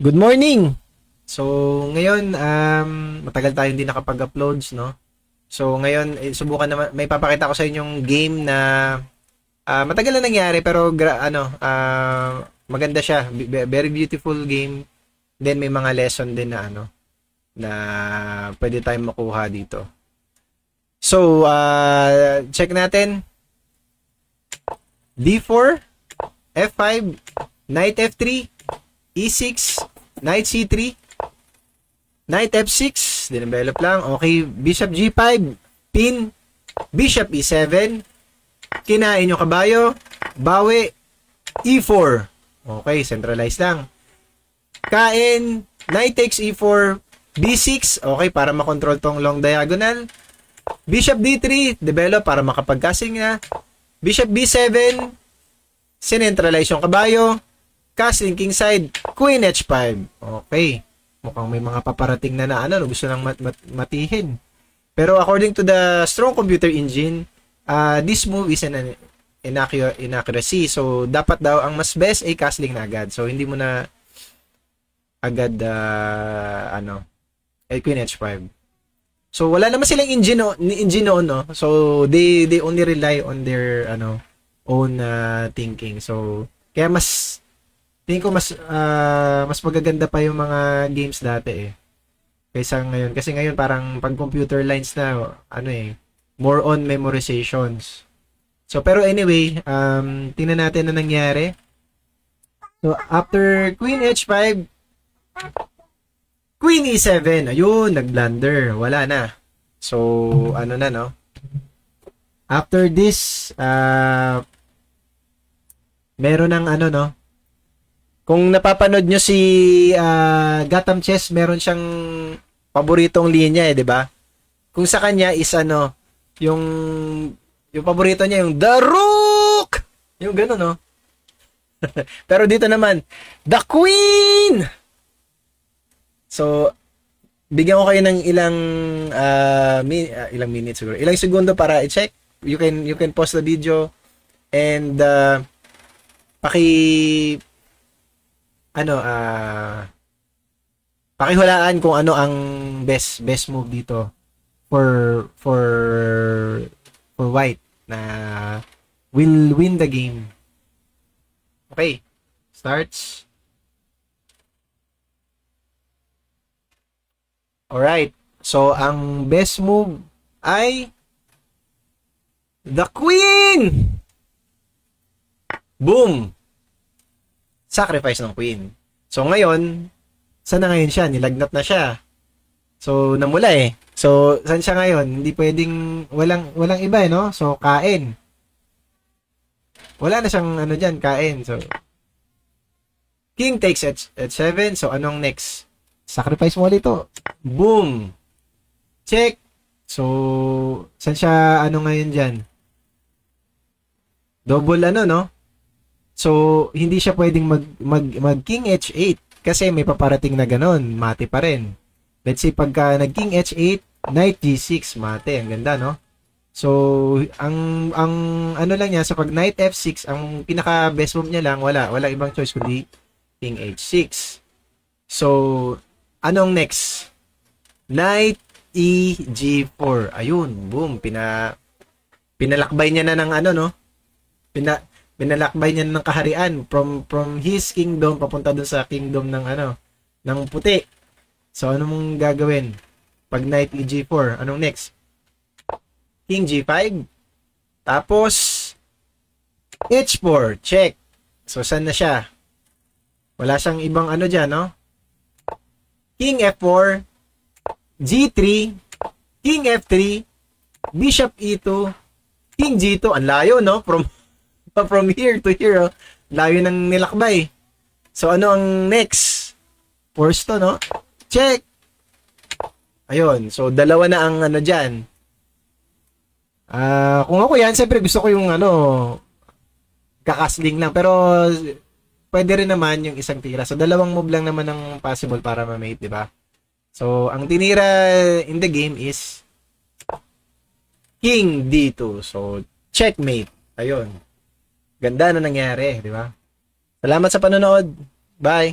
Good morning! So, ngayon, matagal tayo hindi nakapag-uploads, no? So, ngayon, subukan naman, may papakita ko sa inyong game na matagal na nangyari, pero maganda siya. Very beautiful game. Then, may mga lesson din na, na pwede tayong makuha dito. So, check natin. D4, F5, Knight F3, E6, Knight C3, Knight F6, dinevelop lang. Okay, Bishop G5, pin, Bishop E7, kinain yung kabayo, bawi, E4. Okay, centralize lang. Kain, Knight takes E4, B6, okay, para makontrol tong long diagonal. Bishop D3, develop para makapag-casting na. Bishop B7, sinentralize yung kabayo. Castling king side, Queen H5. Okay. Mukhang may mga paparating na gusto nang matihin. Pero according to the strong computer engine, this move is an inaccuracy. So, dapat daw ang mas best ay castling na agad. So, hindi mo na agad, Queen H5. So, wala naman silang engine noon, no? So, they only rely on their, own thinking. So, kaya tingin ko mas magaganda pa yung mga games dati kaysa ngayon. Kasi ngayon parang pag computer lines na more on memorizations. So pero anyway, tingnan natin na nangyari. So after Queen H5, Queen E7, ayun, nag-blunder, wala na. So no? After this, meron ng no? Kung napapanood nyo si Gotham Chess, meron siyang paboritong linya 'di ba? Kung sa kanya is yung paborito niya yung The Rook. Yung gano'n, no? Pero dito naman, The Queen. So, bigyan ko kayo ng ilang minutes siguro. Ilang segundo para i-check. You can pause the video and paki pakihulaan kung ano ang best move dito for white na will win the game. Okay, starts. Alright, so ang best move ay the Queen. Boom. Sacrifice ng queen. So ngayon, saan na ngayon siya? Nilagnat na siya. So namula So saan siya ngayon? Hindi pwedeng walang iba no? So kain. Wala na siyang diyan, kain. So king takes h7. So anong next? Sacrifice mo ulit to. Boom. Check. So saan siya ngayon diyan? Double no? So, hindi siya pwedeng mag king h8 kasi may paparating na ganon, mate pa rin. Let's say pagka nag king h8, knight g6, mate, ang ganda no? So, ang lang niya sa pag knight f6, ang pinaka best move niya lang, wala ibang choice kundi king h6. So, anong next? Knight e g4. Ayun, boom, pinalakbay niya na ng no? Binalakbay niya ng kaharian from his kingdom papunta dun sa kingdom ng ng puti. So ano mong gagawin? Pag knight e4, anong next? King g5. Tapos h4, check. So saan na siya? Wala siyang ibang diyan, no? King f4, g3, king f3, bishop e2, king g2. Ang layo, no? From here to here, layo ng nilakbay. So, ano ang next? Force to, no? Check! Ayun. So, dalawa na ang dyan. Kung ako yan, siyempre gusto ko yung kakasling lang. Pero, pwede rin naman yung isang tira. So, dalawang move lang naman ang possible para ma-mate, di ba? So, ang tinira in the game is King D2. So, checkmate. Ayun. Ganda na nangyari, di ba? Salamat sa panonood. Bye!